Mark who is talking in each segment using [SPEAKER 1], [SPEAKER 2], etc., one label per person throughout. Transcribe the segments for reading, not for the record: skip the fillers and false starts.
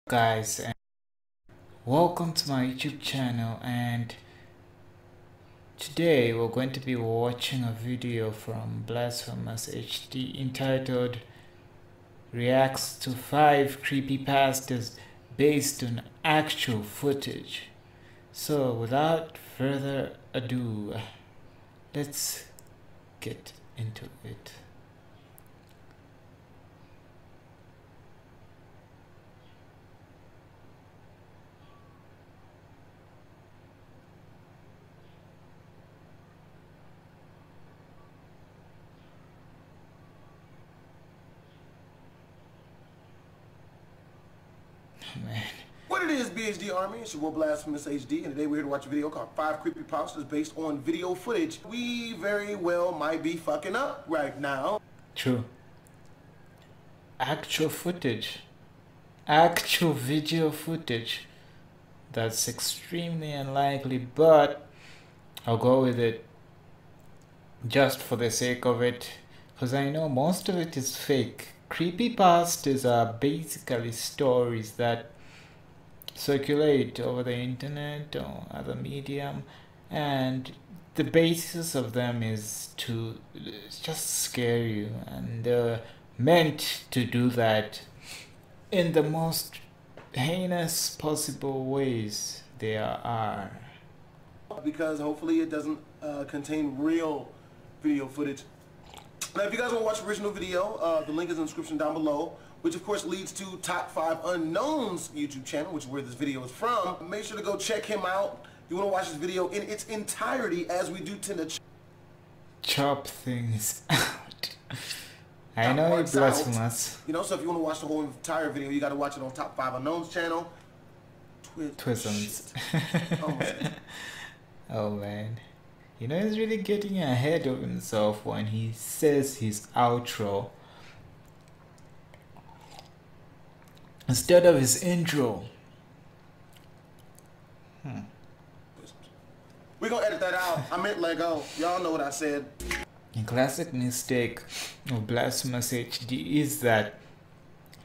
[SPEAKER 1] Guys, and welcome to my YouTube channel, and today we're going to be watching a video from BlastphamousHD entitled Reacts to 5 Creepypastas based on actual footage. So without further ado, let's get into it. Man.
[SPEAKER 2] What it is, BHD Army, it's your boy BlastphamousHD, and today we're here to watch a video called 5 Creepypastas based on video footage we very well might be fucking up right now.
[SPEAKER 1] True. Actual footage. Actual video footage. That's extremely unlikely, but I'll go with it just for the sake of it, because I know most of it is fake. Creepypastas are basically stories that circulate over the internet or other medium, and the basis of them is to just scare you, and they're meant to do that in the most heinous possible ways there are.
[SPEAKER 2] Because hopefully it doesn't contain real video footage. Now, if you guys want to watch the original video, the link is in the description down below, which of course leads to Top 5 Unknowns YouTube channel, which is where this video is from. Make sure to go check him out. You want to watch this video in its entirety, as we do tend to
[SPEAKER 1] chop things out. I know it's blasphemous.
[SPEAKER 2] You know, so if you want to watch the whole entire video, you got to watch it on Top 5 Unknowns channel.
[SPEAKER 1] Twisms. Oh man. You know, he's really getting ahead of himself when he says his outro instead of his intro.
[SPEAKER 2] We're gonna edit that out. I meant Lego. Y'all know what I said.
[SPEAKER 1] A classic mistake of BlastphamousHD is that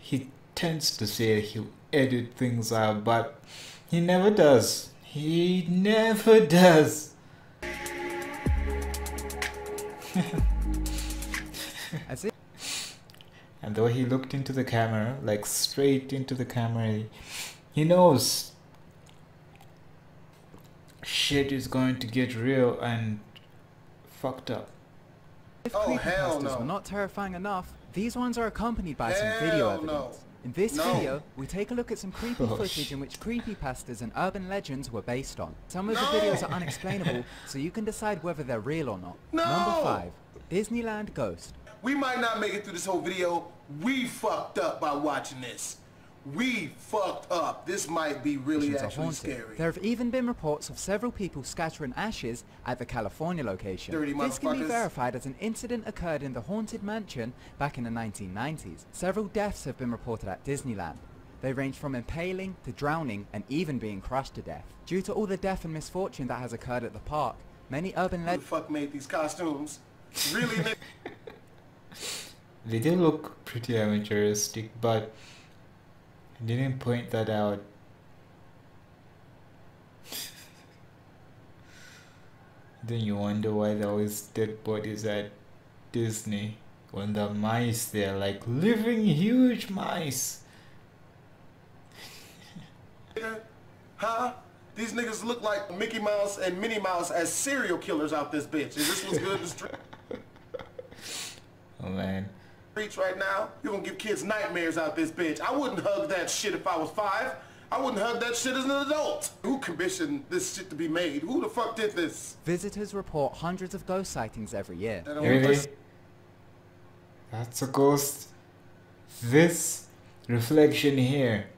[SPEAKER 1] he tends to say he'll edit things out, but he never does. He never does. And though he looked into the camera, like straight into the camera, he knows shit is going to get real and fucked up.
[SPEAKER 3] If
[SPEAKER 2] hell no.
[SPEAKER 3] were not terrifying enough, these ones are accompanied by some video evidence. In this video, we take a look at some creepy footage in which creepypastas and urban legends were based on. Some of the videos are unexplainable, so you can decide whether they're real or not. Number 5. Disneyland Ghost.
[SPEAKER 2] We might not make it through this whole video. We fucked up by watching this. We fucked up. This might be really actually scary.
[SPEAKER 3] There have even been reports of several people scattering ashes at the California location. This can be verified as an incident occurred in the haunted mansion back in the 1990s. Several deaths have been reported at Disneyland. They range from impaling to drowning and even being crushed to death. Due to all the death and misfortune that has occurred at the park, many urban legends...
[SPEAKER 2] Who the fuck made these costumes? Really?
[SPEAKER 1] They do look pretty amateuristic, but I didn't point that out. Then you wonder why there always dead bodies at Disney when the mice, they're like living huge mice.
[SPEAKER 2] Huh? These niggas look like Mickey Mouse and Minnie Mouse as serial killers out this bitch. Is this what's good in the street?
[SPEAKER 1] Oh man.
[SPEAKER 2] Right now, you're gonna give kids nightmares out this bitch. I wouldn't hug that shit if I was 5. I wouldn't hug that shit as an adult. Who commissioned this shit to be made? Who the fuck did this?
[SPEAKER 3] Visitors report hundreds of ghost sightings every year.
[SPEAKER 1] Really? That's a ghost? This reflection here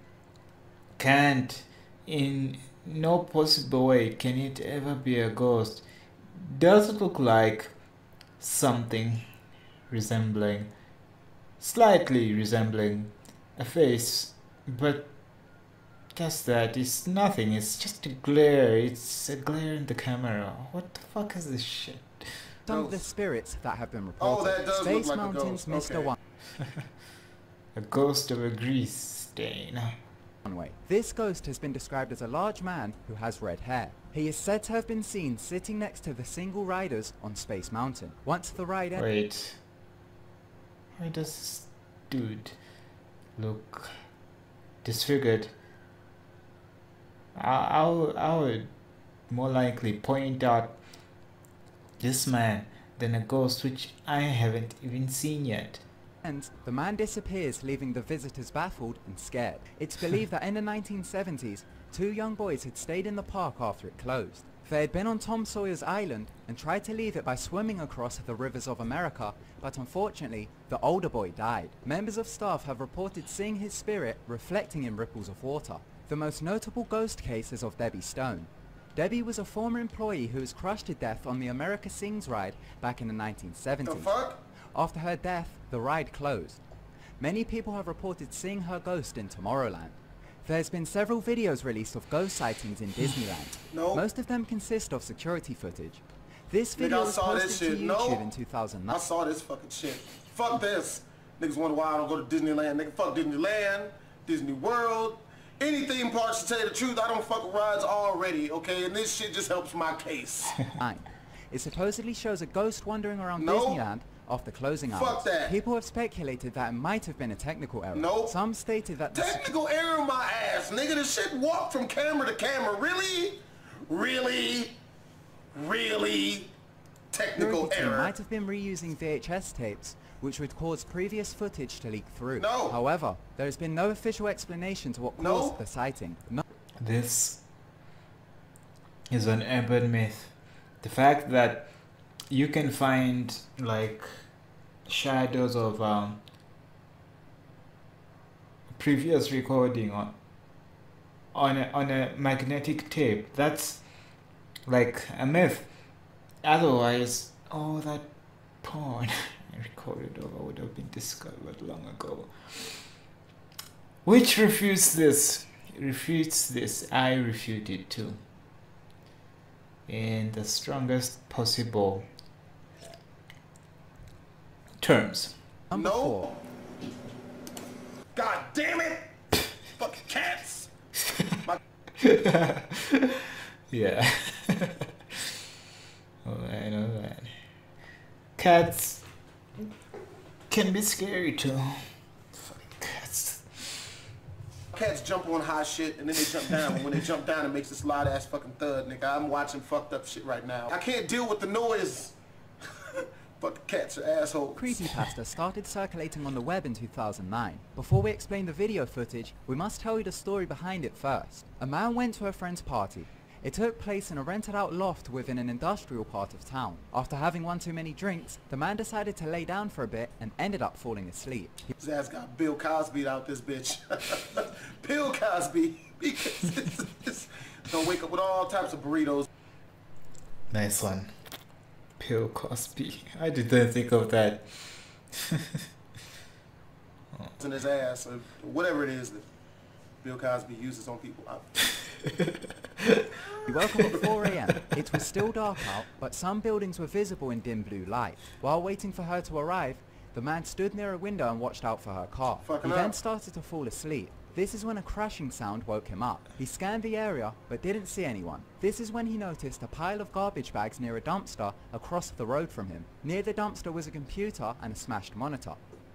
[SPEAKER 1] can't, in no possible way can it ever be a ghost. Does it look like something slightly resembling a face, but just that, it's nothing, it's just a glare, it's a glare in the camera. What the fuck is this shit?
[SPEAKER 3] Some of the spirits that have been reported. Space Mountain's Mr. One.
[SPEAKER 1] A ghost of a grease stain.
[SPEAKER 3] This ghost has been described as a large man who has red hair. He is said to have been seen sitting next to the single riders on Space Mountain. Once the ride ended...
[SPEAKER 1] Wait. Why does this dude look disfigured? I would more likely point out this man than a ghost which I haven't even seen yet.
[SPEAKER 3] And the man disappears, leaving the visitors baffled and scared. It's believed that in the 1970s, 2 young boys had stayed in the park after it closed. They had been on Tom Sawyer's Island and tried to leave it by swimming across the rivers of America, but unfortunately, the older boy died. Members of staff have reported seeing his spirit reflecting in ripples of water. The most notable ghost case is of Debbie Stone. Debbie was a former employee who was crushed to death on the America Sings ride back in the 1970s.
[SPEAKER 2] The fuck?
[SPEAKER 3] After her death, the ride closed. Many people have reported seeing her ghost in Tomorrowland. There's been several videos released of ghost sightings in Disneyland.
[SPEAKER 2] Nope.
[SPEAKER 3] Most of them consist of security footage. This video was posted to YouTube in 2009.
[SPEAKER 2] I saw this fucking shit. Fuck this. Niggas wonder why I don't go to Disneyland. Nigga, fuck Disneyland, Disney World, any theme parks. To tell you the truth, I don't fuck with rides already, okay? And this shit just helps my case.
[SPEAKER 3] It supposedly shows a ghost wandering around Disneyland after closing hours.
[SPEAKER 2] Fuck that.
[SPEAKER 3] People have speculated that it might have been a technical error.
[SPEAKER 2] Nope.
[SPEAKER 3] Some stated that
[SPEAKER 2] technical error, my ass, nigga. This shit walked from camera to camera. Really? Really? Really? Technical error.
[SPEAKER 3] Might have been reusing VHS tapes, which would cause previous footage to leak through.
[SPEAKER 2] No.
[SPEAKER 3] However, there has been no official explanation to what caused the sighting.
[SPEAKER 1] This is an urban myth. The fact that you can find like shadows of previous recording on a magnetic tape, that's like a myth. Otherwise, all that porn I recorded over would have been discovered long ago. Which refutes this? Refutes this. I refute it too, in the strongest possible terms.
[SPEAKER 2] No. God damn it! Fucking cats!
[SPEAKER 1] Yeah. Oh man, oh man. Cats can be scary too. Fucking cats.
[SPEAKER 2] Cats jump on high shit and then they jump down. When they jump down, it makes this loud ass fucking thud, nigga. I'm watching fucked up shit right now. I can't deal with the noise. Fuck cats are assholes.
[SPEAKER 3] Creepypasta started circulating on the web in 2009. Before we explain the video footage, we must tell you the story behind it first. A man went to a friend's party. It took place in a rented out loft within an industrial part of town. After having one too many drinks, the man decided to lay down for a bit and ended up falling asleep.
[SPEAKER 2] His ass got Bill Cosby out this bitch. Bill Cosby. Gonna wake up with all types of burritos.
[SPEAKER 1] Nice one. Bill Cosby. I didn't think of that.
[SPEAKER 2] In his ass, or whatever it is that Bill Cosby uses on people.
[SPEAKER 3] We woke up at 4 AM. It was still dark out, but some buildings were visible in dim blue light. While waiting for her to arrive, the man stood near a window and watched out for her car. He then started to fall asleep. This is when a crashing sound woke him up. He scanned the area, but didn't see anyone. This is when he noticed a pile of garbage bags near a dumpster across the road from him. Near the dumpster was a computer and a smashed monitor.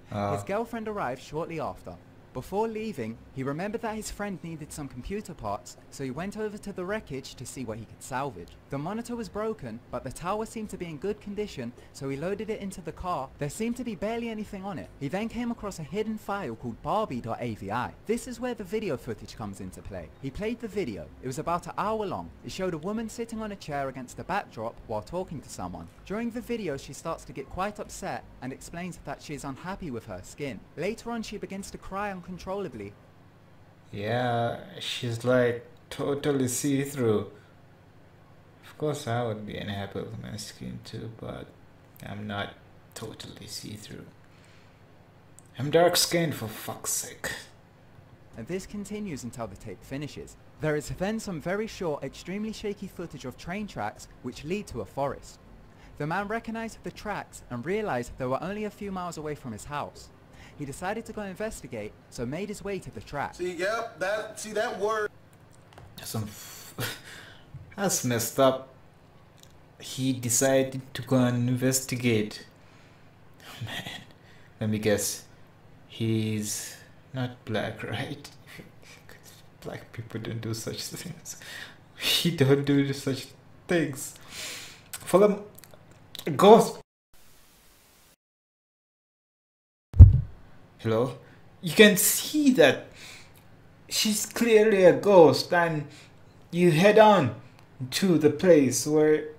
[SPEAKER 3] His girlfriend arrived shortly after. Before leaving, he remembered that his friend needed some computer parts, so he went over to the wreckage to see what he could salvage. The monitor was broken, but the tower seemed to be in good condition, so he loaded it into the car. There seemed to be barely anything on it. He then came across a hidden file called Barbie.avi. This is where the video footage comes into play. He played the video. It was about an hour long. It showed a woman sitting on a chair against a backdrop while talking to someone. During the video, she starts to get quite upset and explains that she is unhappy with her skin. Later on, she begins to cry uncontrollably.
[SPEAKER 1] Yeah, she's like totally see-through. Of course I would be unhappy with my skin too, but I'm not totally see-through. I'm dark-skinned, for fuck's sake.
[SPEAKER 3] And this continues until the tape finishes. There is then some very short, extremely shaky footage of train tracks which lead to a forest. The man recognized the tracks and realized they were only a few miles away from his house. He decided to go investigate, so made his way to the track.
[SPEAKER 2] See, yep, that word.
[SPEAKER 1] That's messed up. He decided to go and investigate. Man, let me guess. He's not black, right? Black people don't do such things. He don't do such things. For them, ghost. Hello? You can see that she's clearly a ghost, and you head on to the place where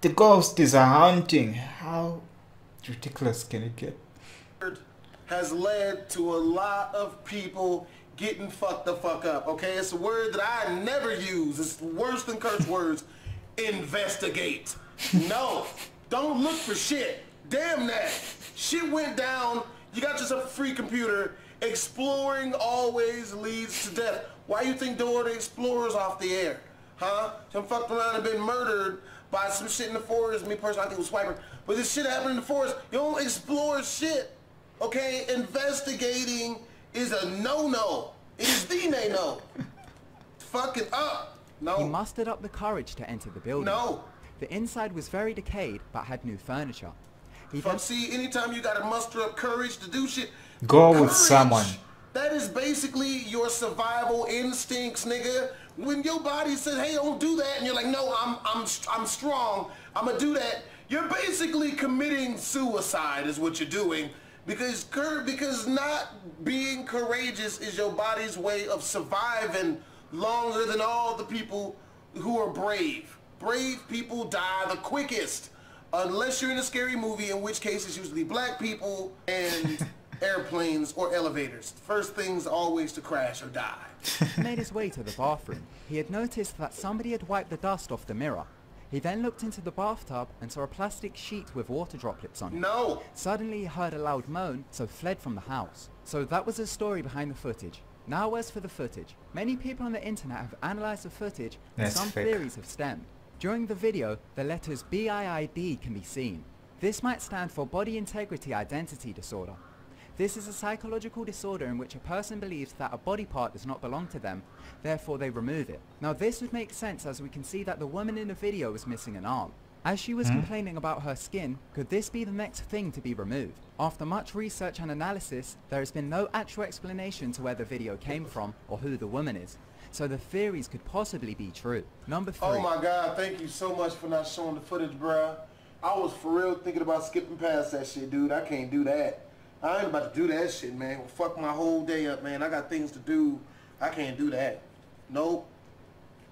[SPEAKER 1] the ghost is hunting. How ridiculous can it get?
[SPEAKER 2] Has led to a lot of people getting fucked the fuck up, okay? It's a word that I never use. It's worse than curse words. Investigate. No, don't look for shit. Damn that. Shit went down. You got yourself a free computer. Exploring always leads to death. Why you think the order explorers off the air? Huh? Some fucked around and been murdered by some shit in the forest. Me personally, I think it was Swiper. But this shit happened in the forest. You don't explore shit. Okay? Investigating is a no-no. It is the no. Fucking up. No.
[SPEAKER 3] He mustered up the courage to enter the building.
[SPEAKER 2] No.
[SPEAKER 3] The inside was very decayed, but had new furniture.
[SPEAKER 2] See, anytime you gotta muster up courage to do shit,
[SPEAKER 1] go with someone.
[SPEAKER 2] That is basically your survival instincts, nigga. When your body says, "Hey, don't do that," and you're like, "No, I'm strong. I'm gonna do that." You're basically committing suicide, is what you're doing, because not being courageous is your body's way of surviving longer than all the people who are brave. Brave people die the quickest. Unless you're in a scary movie, in which case it's usually black people and airplanes or elevators. First things always to crash or die.
[SPEAKER 3] He made his way to the bathroom. He had noticed that somebody had wiped the dust off the mirror. He then looked into the bathtub and saw a plastic sheet with water droplets on it.
[SPEAKER 2] No!
[SPEAKER 3] Suddenly he heard a loud moan, so fled from the house. So that was the story behind the footage. Now as for the footage. Many people on the internet have analysed the footage and some theories have stemmed. During the video, the letters BIID can be seen. This might stand for Body Integrity Identity Disorder. This is a psychological disorder in which a person believes that a body part does not belong to them, therefore they remove it. Now this would make sense, as we can see that the woman in the video was missing an arm. As she was complaining about her skin, could this be the next thing to be removed? After much research and analysis, there has been no actual explanation to where the video came from or who the woman is. So the theories could possibly be true. Number 3.
[SPEAKER 2] Oh my God, thank you so much for not showing the footage, bruh. I was for real thinking about skipping past that shit, dude. I can't do that. I ain't about to do that shit, man. Well, fuck my whole day up, man. I got things to do. I can't do that. Nope.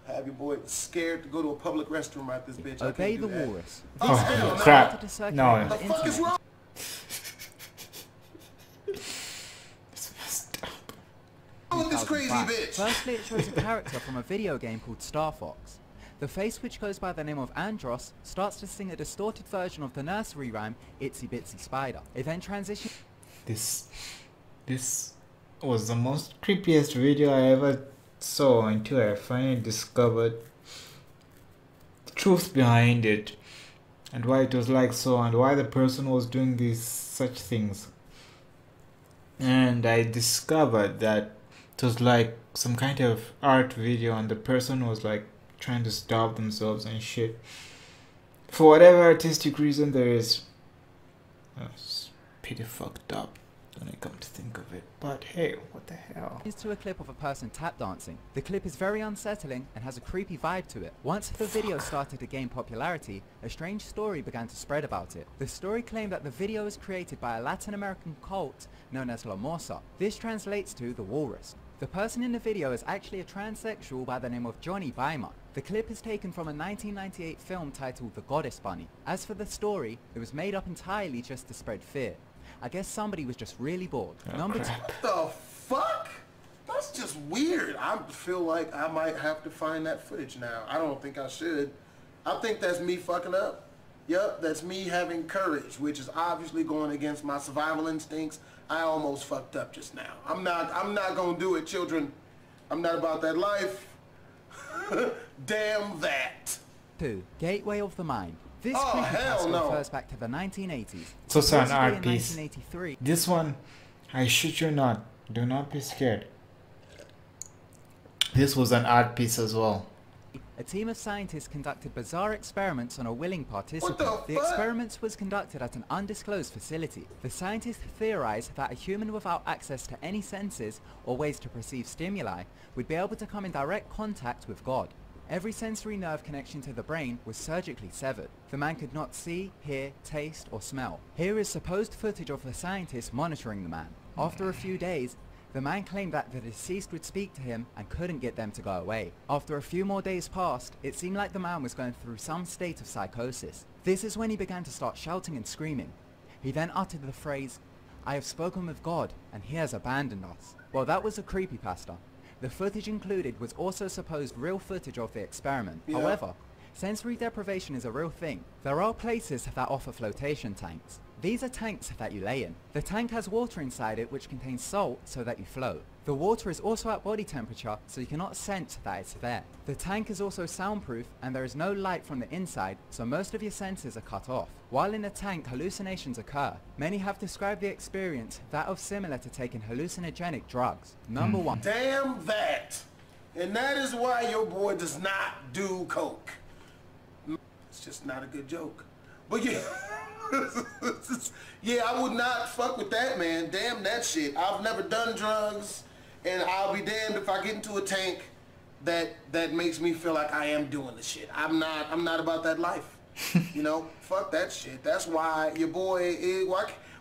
[SPEAKER 2] Have your boy scared to go to a public restroom right this bitch.
[SPEAKER 3] Obey the walrus.
[SPEAKER 1] Oh, crap. No.
[SPEAKER 2] What the fuck is wrong? With this crazy bitch.
[SPEAKER 3] Firstly, it shows a character from a video game called Star Fox. The face, which goes by the name of Andros, starts to sing a distorted version of the nursery rhyme Itsy Bitsy Spider. It then transitions.
[SPEAKER 1] This was the most creepiest video I ever saw until I finally discovered the truth behind it and why it was like so and why the person was doing such things. And I discovered that it was like some kind of art video and the person was like trying to stop themselves and shit. For whatever artistic reason there is. It's pretty fucked up when I come to think of it. But hey, what the hell?
[SPEAKER 3] To a clip of a person tap dancing. The clip is very unsettling and has a creepy vibe to it. Once the video started to gain popularity, a strange story began to spread about it. The story claimed that the video was created by a Latin American cult known as La Morsa. This translates to the walrus. The person in the video is actually a transsexual by the name of Johnny Beimer. The clip is taken from a 1998 film titled The Goddess Bunny. As for the story, it was made up entirely just to spread fear. I guess somebody was just really bored. Number 2.
[SPEAKER 2] What the fuck? That's just weird. I feel like I might have to find that footage now. I don't think I should. I think that's me fucking up. Yep, that's me having courage, which is obviously going against my survival instincts. I almost fucked up just now. I'm not gonna do it, children. I'm not about that life. Damn that.
[SPEAKER 3] 2. Gateway of the Mind. This
[SPEAKER 2] hell no.
[SPEAKER 3] refers back to the 1980s.
[SPEAKER 1] So it's an art
[SPEAKER 3] in
[SPEAKER 1] piece.
[SPEAKER 3] 1983.
[SPEAKER 1] This one I shit you not. Do not be scared. This was an art piece as well.
[SPEAKER 3] A team of scientists conducted bizarre experiments on a willing participant.
[SPEAKER 2] What the
[SPEAKER 3] The
[SPEAKER 2] fuck?
[SPEAKER 3] experiments was conducted at an undisclosed facility. The scientists theorized that a human without access to any senses or ways to perceive stimuli would be able to come in direct contact with God. Every sensory nerve connection to the brain was surgically severed. The man could not see, hear, taste, or smell. Here is supposed footage of the scientists monitoring the man. After a few days, the man claimed that the deceased would speak to him and couldn't get them to go away. After a few more days passed, it seemed like the man was going through some state of psychosis. This is when he began to start shouting and screaming. He then uttered the phrase, "I have spoken with God and he has abandoned us." Well, that was a creepypasta. The footage included was also supposed real footage of the experiment.
[SPEAKER 2] Yeah.
[SPEAKER 3] However, sensory deprivation is a real thing. There are places that offer flotation tanks. These are tanks that you lay in. The tank has water inside it which contains salt so that you float. The water is also at body temperature so you cannot sense that it's there. The tank is also soundproof and there is no light from the inside so most of your senses are cut off. While in the tank, hallucinations occur. Many have described the experience that of similar to taking hallucinogenic drugs. Number 1.
[SPEAKER 2] Damn that. And that is why your boy does not do coke. It's just not a good joke. But yeah. Yeah, I would not fuck with that, man. Damn that shit. I've never done drugs, and I'll be damned if I get into a tank that makes me feel like I am doing the shit. I'm not about that life. You know, fuck that shit. That's why your boy is,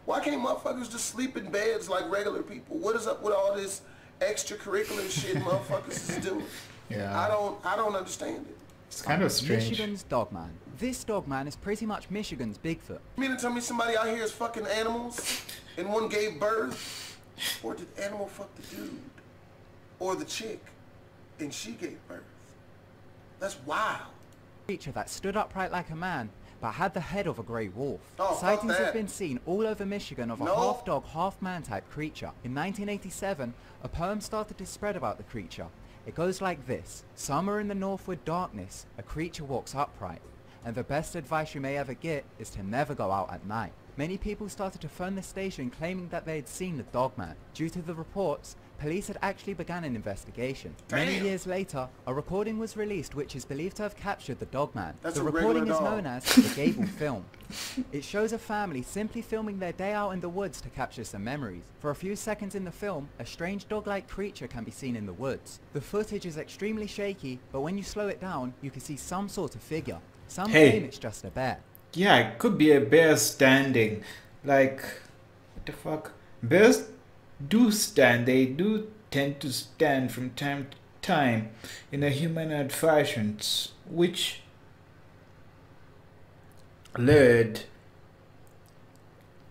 [SPEAKER 2] why can't motherfuckers just sleep in beds like regular people? What is up with all this extracurricular shit motherfuckers is doing?
[SPEAKER 1] Yeah.
[SPEAKER 2] I don't understand it.
[SPEAKER 1] It's kind of strange.
[SPEAKER 3] Michigan's Dogman. This Dogman is pretty much Michigan's Bigfoot.
[SPEAKER 2] You mean to tell me somebody out here is fucking animals and one gave birth? Or did the animal fuck the dude? Or the chick and she gave birth? That's wild.
[SPEAKER 3] Creature that stood upright like a man but had the head of a grey wolf.
[SPEAKER 2] Oh, fuck
[SPEAKER 3] Sightings
[SPEAKER 2] that.
[SPEAKER 3] have been seen all over Michigan of a
[SPEAKER 2] No.
[SPEAKER 3] half dog, half man type creature. In 1987, a poem started to spread about the creature. It goes like this: "Somewhere in the northward darkness, a creature walks upright, and the best advice you may ever get is to never go out at night." Many people started to phone the station claiming that they had seen the Dogman. Due to the reports, police had actually begun an investigation. Many
[SPEAKER 2] Damn.
[SPEAKER 3] years later, a recording was released which is believed to have captured the Dogman.
[SPEAKER 2] That's
[SPEAKER 3] The
[SPEAKER 2] a
[SPEAKER 3] recording
[SPEAKER 2] regular
[SPEAKER 3] is
[SPEAKER 2] dog.
[SPEAKER 3] known as the Gable film. It shows a family simply filming their day out in the woods to capture some memories. For a few seconds in the film, a strange dog-like creature can be seen in the woods. The footage is extremely shaky, but when you slow it down, you can see some sort of figure. Some
[SPEAKER 1] Hey.
[SPEAKER 3] claim it's just a bear.
[SPEAKER 1] Yeah, it could be a bear standing. Like, what the fuck? Bears do stand. They do tend to stand from time to time in a humanoid fashion, which led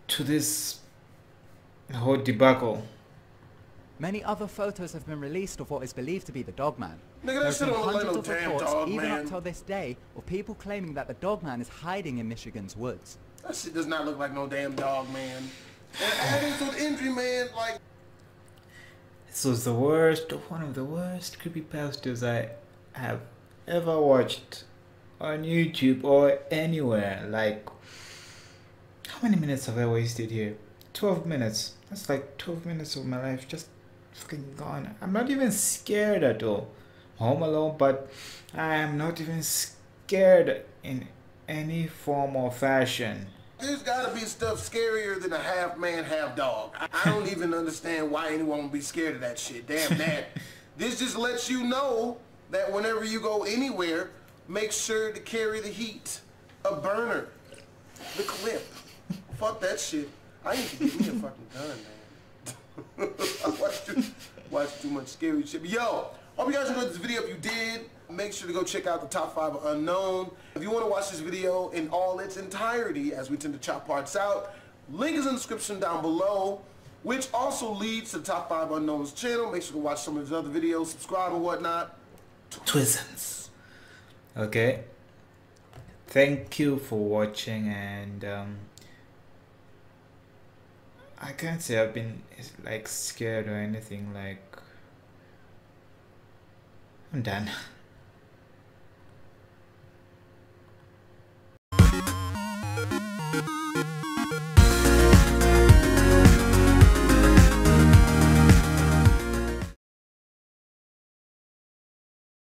[SPEAKER 1] to this whole debacle.
[SPEAKER 3] Many other photos have been released of what is believed to be the Dogman.
[SPEAKER 2] Nigga, that
[SPEAKER 3] There have
[SPEAKER 2] shit
[SPEAKER 3] been
[SPEAKER 2] don't look like
[SPEAKER 3] hundreds
[SPEAKER 2] no
[SPEAKER 3] of
[SPEAKER 2] damn
[SPEAKER 3] reports,
[SPEAKER 2] dog,
[SPEAKER 3] even
[SPEAKER 2] man.
[SPEAKER 3] up till this day, of people claiming that the Dogman is hiding in Michigan's woods.
[SPEAKER 2] That shit does not look like no damn dog, man. And adding to the injury, man, like...
[SPEAKER 1] This was the worst, one of the worst creepypastas I have ever watched on YouTube or anywhere. Like, how many minutes have I wasted here? 12 minutes. That's like 12 minutes of my life just fucking gone. I'm not even scared at all. Home Alone, but I am not even scared in any form or fashion.
[SPEAKER 2] There's gotta be stuff scarier than a half man, half dog. I don't even understand why anyone would be scared of that shit. Damn that. This just lets you know that whenever you go anywhere, make sure to carry the heat, a burner, the clip. Fuck that shit. I need to get me a fucking gun, man. I watch too much scary shit. But yo, hope you guys enjoyed this video. If you did, make sure to go check out the top 5 of unknown. If you want to watch this video in all its entirety, as we tend to chop parts out, link is in the description down below, which also leads to the top 5 unknowns channel. Make sure to watch some of his other videos, subscribe and whatnot.
[SPEAKER 1] Twisms. Okay. Thank you for watching, and I can't say I've been like scared or anything. Like, I'm done.